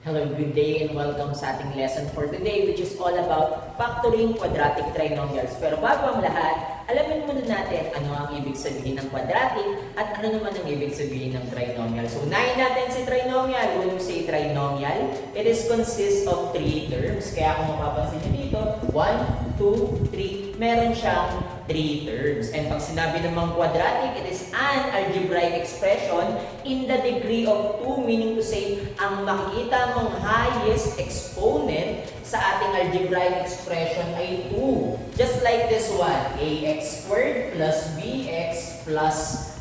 Hello, good day and welcome sa ating lesson for today which is all about factoring quadratic trinomials. Pero bago ang lahat, alamin muna natin ano ang ibig sabihin ng quadratic at ano naman ang ibig sabihin ng trinomial. So, unahin natin si trinomial. When we say trinomial, it is consists of 3 terms. Kaya kung mapapansin nyo dito, 1, 2, 3, meron siyang 3 terms. And pag sinabi namang quadratic, it is an algebraic expression in the degree of 2, meaning to say, ang makikita mong highest exponent sa ating algebraic expression ay 2. Just like this one, ax squared plus bx plus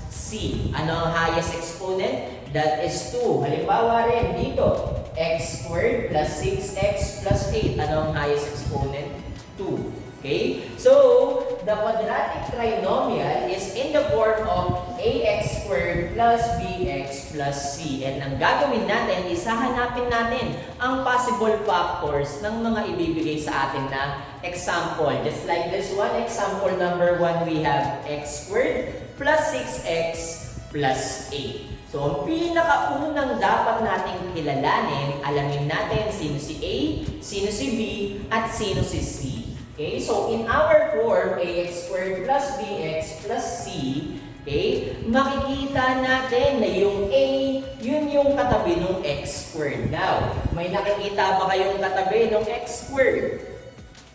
c. Ano ang highest exponent? That is 2. Halimbawa rin dito, x squared plus 6x plus 8. Ano ang highest exponent? 2. Okay? So, the quadratic trinomial is in the form of ax squared plus bx plus c. And ang gagawin natin is hahanapin natin ang possible factors ng mga ibibigay sa atin na example. Just like this one, example number 1, we have x squared plus 6x plus 8. So, ang pinakaunang dapat nating kilalanin, alamin natin sino si A, sino si B, at sino si C. Okay, so in our form, ax squared plus bx plus c, okay, makikita natin na yung a, yun yung katabi ng x squared. Now, may nakikita ba kayong katabi ng x squared?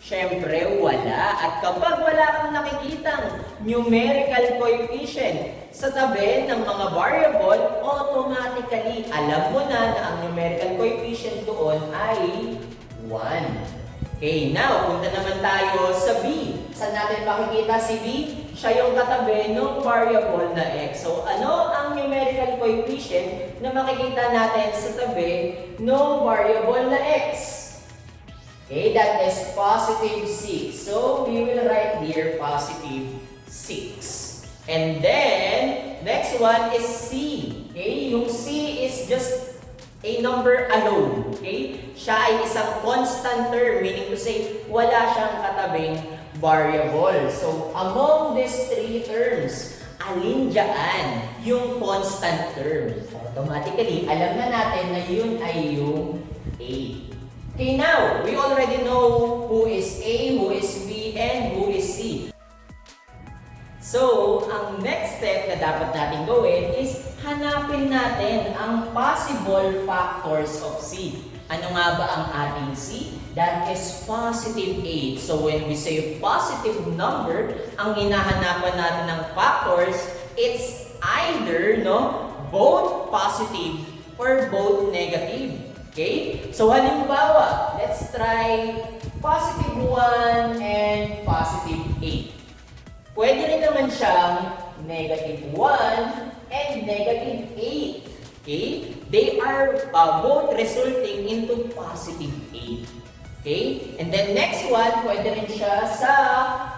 Siyempre, wala. At kapag wala kang nakikitang numerical coefficient sa tabi ng mga variable, automatically, alam mo na ang numerical coefficient doon ay 1. Okay, now, punta naman tayo sa B. Saan natin makikita si B? Siya yung katabi ng variable na x. So, ano ang numerical coefficient na makikita natin sa tabi ng variable na x? Okay, that is positive 6. So, we will write here positive 6. And then, next one is C. Okay, yung C is just a number alone. Okay? Siya ay isang constant term, meaning to say, wala siyang katabing variable. So, among these 3 terms, alin dyan yung constant term? Automatically, alam na natin na yun ay yung A. Okay, now, we already know who is A, who is B, and who is C. So, ang next step na dapat natin gawin is hanapin natin ang possible factors of C. Ano nga ba ang ating C? That is positive 8. So, when we say positive number, ang hinahanapan natin ng factors, it's either both positive or both negative. Okay? So, halimbawa, let's try positive 1 and positive 8. Pwede rin naman siyang negative 1 and negative 8. Okay? They are both resulting into positive 8. Okay? And then next one, pwede rin siya sa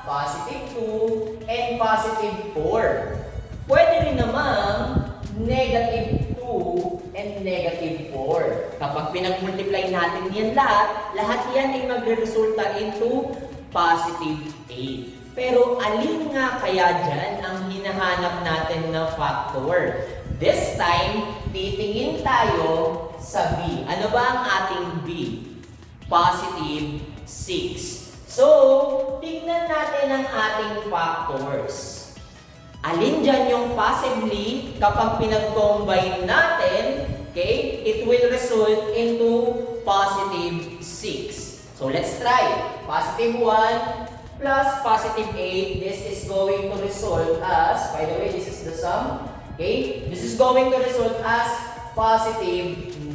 positive 2 and positive 4. Pwede rin namang negative 2 and negative 4. Kapag pinag-multiply natin yan lahat yan ay magre-resulta into positive 8. Pero alin nga kaya dyan ang hinahanap natin na factor? This time, titingin tayo sa B. Ano ba ang ating B? Positive 6. So, tingnan natin ang ating factors. Alin dyan yung possibly kapag pinag-combine natin, okay, it will result into positive 6. So, let's try. Positive 1 plus positive 8, this is going to result as, by the way, this is the sum, okay? This is going to result as positive 9.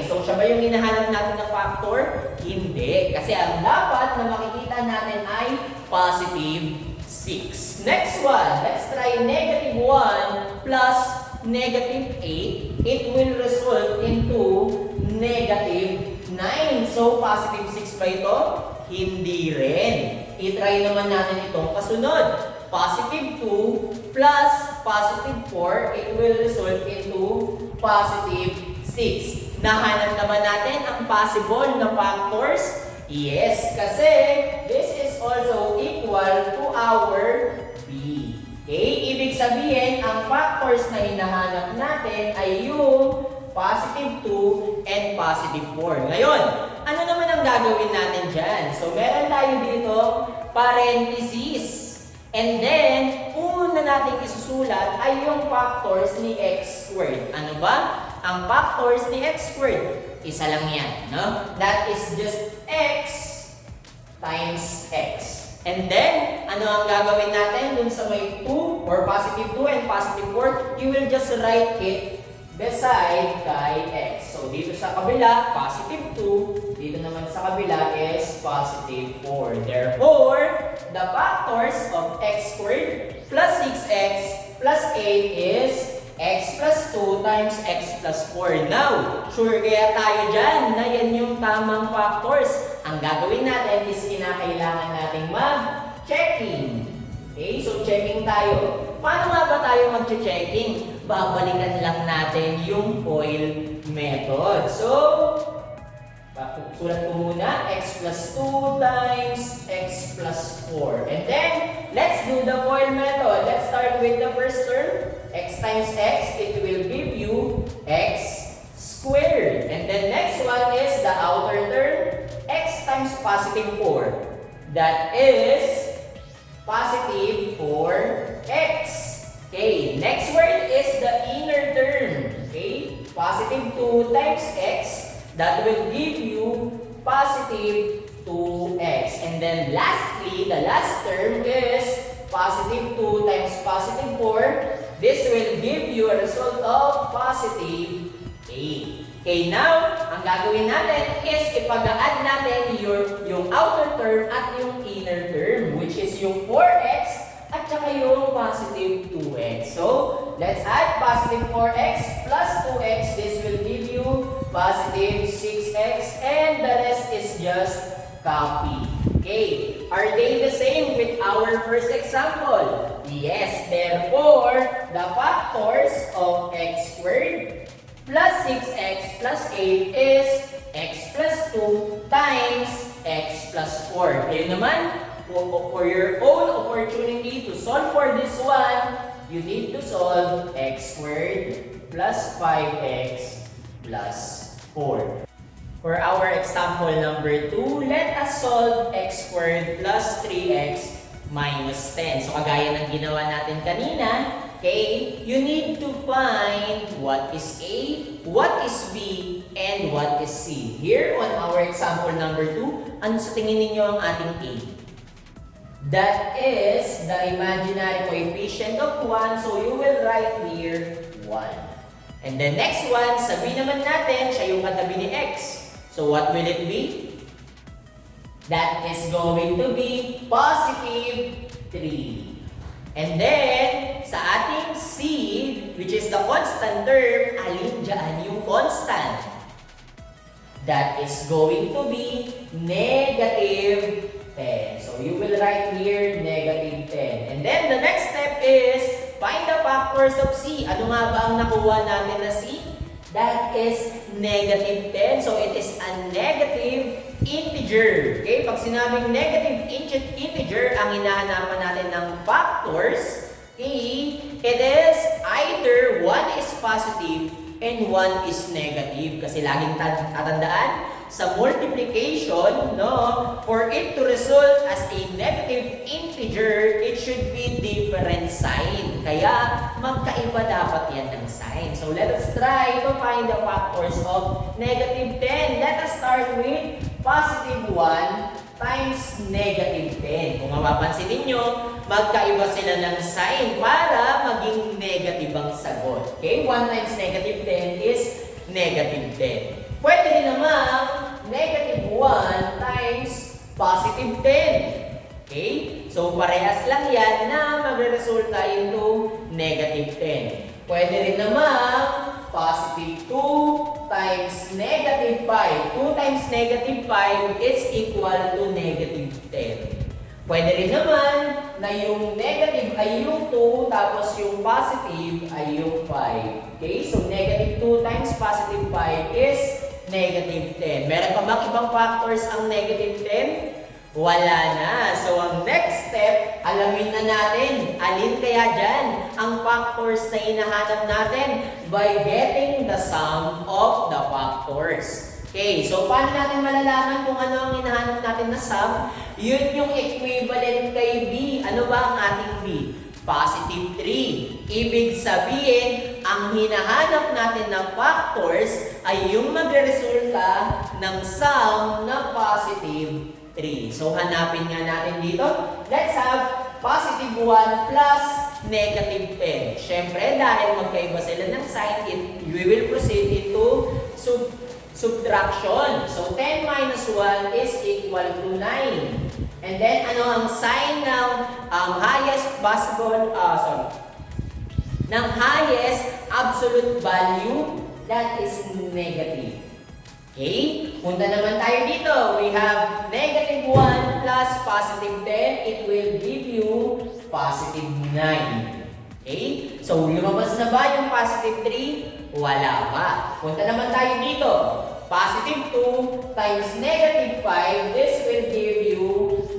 So, siya ba yung hinahanap natin na factor? Hindi. Kasi ang dapat na makikita natin ay positive 6. Next one, let's try negative 1 plus negative 8. It will result into negative 9. So, positive 6 ba ito? Hindi rin. I-try naman natin itong kasunod. Positive 2 plus positive 4, it will result into positive 6. Nahanap naman natin ang possible na factors? Yes, kasi this is also equal to our B. Okay? Ibig sabihin, ang factors na hinahanap natin ay yung positive 2 and and positive 4. Ngayon, ano naman ang gagawin natin dyan? So, meron tayo dito parenthesis. And then, una natin isusulat ay yung factors ni x squared. Ano ba? Ang factors ni x squared, isa lang yan, no? That is just x times x. And then, ano ang gagawin natin dun sa may 2 or positive 2 and positive 4? You will just write it beside kay x. So, dito sa kabila, positive 2. Dito naman sa kabila is positive 4. Therefore, the factors of x squared plus 6x plus 8 is x plus 2 times x plus 4. Now, sure kaya tayo dyan na yan yung tamang factors. Ang gagawin natin is kinakailangan nating mag-checking. Okay, so checking tayo. Paano nga ba tayo mag-checking? Babalikan lang natin yung FOIL method. So, sulat ko muna, x plus 2 times x plus 4. And then, let's do the FOIL method. Let's start with the first term. X times x, it will give you x squared. And then next one is the outer term, x times positive 4. That is positive 4x. Okay, next word is the inner term. Okay, positive 2 times x, that will give you positive 2x. And then lastly, the last term is positive 2 times positive 4. This will give you a result of positive 8. Okay, now, ang gagawin natin is ipag-add natin yung outer term at yung inner term, which is yung 4x at saka yung positive 2x. So, let's add positive 4x plus 2x. This will give you positive 6x and the rest is just copy. Okay, are they the same with our first example? Yes, therefore, the factors of x squared plus 6x plus 8 is x plus 2 times x plus 4. Kayo naman, for your own opportunity to solve for this one, you need to solve x squared plus 5x plus 4. For our example number 2, let us solve x squared plus 3x minus 10. So, kagaya ng ginawa natin kanina, okay, you need to find what is A, what is B, and what is C. Here on our example number 2, ano sa tingin ninyo ang ating A? That is the imaginary coefficient of 1, so you will write here 1. And the next one, sabihin naman natin, siya yung katabi ni x. So what will it be? That is going to be positive 3. And then, sa ating C, which is the constant term, alin dyan yung constant? That is going to be negative 10. So you will write here negative 10. And then the next step is find the factors of C. Ano nga ba ang nakuha natin na C? That is negative 10. So it is a negative integer. Okay? Pag sinabing negative integer, ang hinahanapan natin ng factors, okay, it is either 1 is positive and 1 is negative. Kasi laging tatandaan, sa multiplication, no, for it to result as a negative integer, it should be different sign. Kaya, magkaiba dapat yan ng sign. So, let us try to find the factors of negative 10. Let us start with positive 1 times negative 10. Kung mapapansin ninyo, magkaiba sila ng sign para maging negative ang sagot. Okay? 1 times negative 10 is negative 10. Pwede rin naman negative 1 times positive 10. Okay? So, parehas lang yan na magre-resulta into negative 10. Pwede rin naman positive 2 times negative 5. 2 times negative 5 is equal to negative 10. Pwede rin naman na yung negative ay yung 2 tapos yung positive ay yung 5. Okay? So, negative 2 times positive 5 is negative 10. Meron pa bang ibang factors ang negative 10? Wala na. So, ang next step alamin na natin alin kaya dyan ang factors na hinahanap natin by getting the sum of the factors. Okay, so paano natin malalaman kung ano ang hinahanap natin na sum? Yun yung equivalent kay B. Ano ba ang ating B? Positive 3. Ibig sabihin, ang hinahanap natin na factors ay yung magresulta ng sum na positive 3. So hanapin nga natin dito. Let's have positive 1 plus negative 10. Siyempre, dahil magkaiba sila ng sign, we will proceed into subtraction. So 10 minus 1 is equal to 9. And then, ano ang sign ng highest absolute value? That is negative. Okay? Punta naman tayo dito. We have negative 1 plus positive 10. It will give you positive 9. Okay? So, lumabas na ba yung positive 3? Wala pa. Punta naman tayo dito. Positive 2 times negative 5, this will give you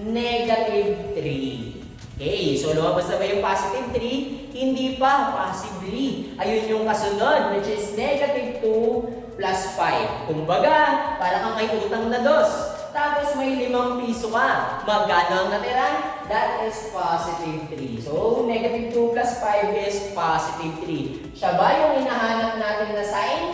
negative 3. Okay, so lumabas na ba yung positive 3? Hindi pa, possibly. Ayun yung kasunod, which is negative 2 plus 5. Kumbaga, para kang may utang na dos. Tapos may 5 piso ka. Magkano ang natira? That is positive 3. So, negative 2 plus 5 is positive 3. Siya ba yung hinahanap natin na sign?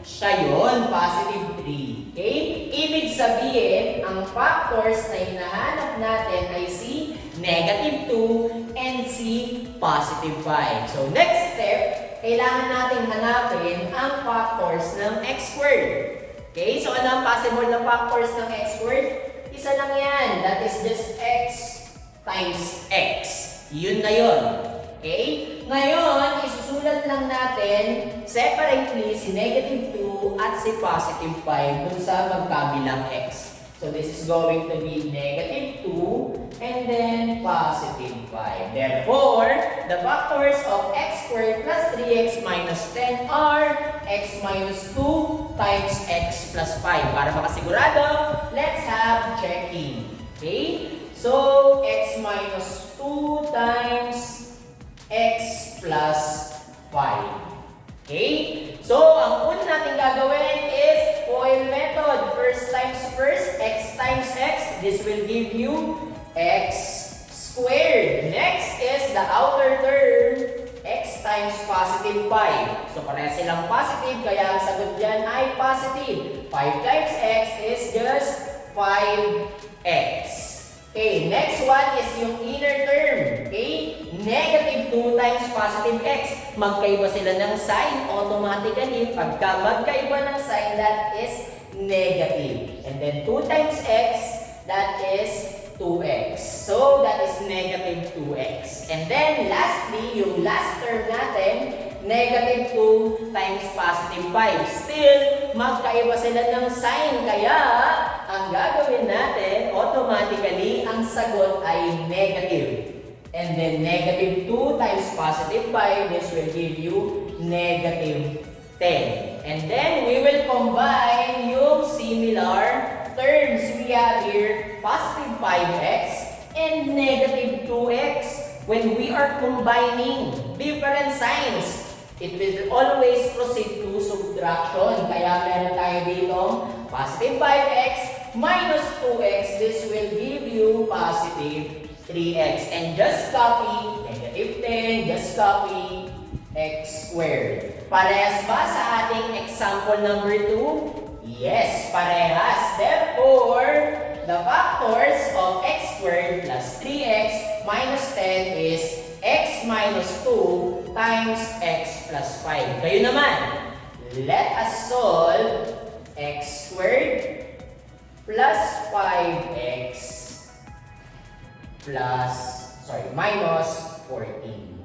Siya yun, positive 3. Okay? Ibig sabihin, ang factors na hinahanap natin ay si negative 2 and si positive 5. So, next step, kailangan natin hanapin ang factors ng x squared. Okay? So, ano ang possible na factors ng x squared? Isa lang yan. That is just x times x. Yun na yun. Okay? Ngayon, isusulat lang natin separately si negative 2 at si positive 5 dun sa magkabilang x. So, this is going to be negative 2 and then positive 5. Therefore, the factors of x squared plus 3x minus 10 are x minus 2 times x plus 5. Para makasigurado, let's have checking. Okay? So, x minus 2 times x plus 5. Okay? So, ang una natin gagawin is FOIL method. First times first, x times x. This will give you x squared. Next is the outer term, x times positive 5. So, pareha silang positive, kaya ang sagot dyan ay positive. 5 times x is just 5x. Okay, next one is yung inner term. Okay, negative 2 times positive x. Magkaiba sila ng sign automatically. Pagka magkaiba ng sign, that is negative. And then 2 times x, that is 2x. So, that is negative 2x. And then, lastly, yung last term natin, negative 2 times positive 5. Still, magkaiba sila ng sign. Kaya, ang gagawin natin, automatically, ang sagot ay negative. And then, negative 2 times positive 5, this will give you negative 10. And then, we will combine yung similar terms. We have here positive 5x and negative 2x. When we are combining different signs, it will always proceed to subtraction. Kaya meron tayo dito positive 5x minus 2x. This will give you positive 3x. And just copy negative 10, just copy x squared. Parehas ba sa ating example number 2? Yes, parehas. Therefore, the factors of x squared plus 3x minus 10 is x minus 2 times x plus 5. Kayo naman, let us solve x squared plus 5x minus 14.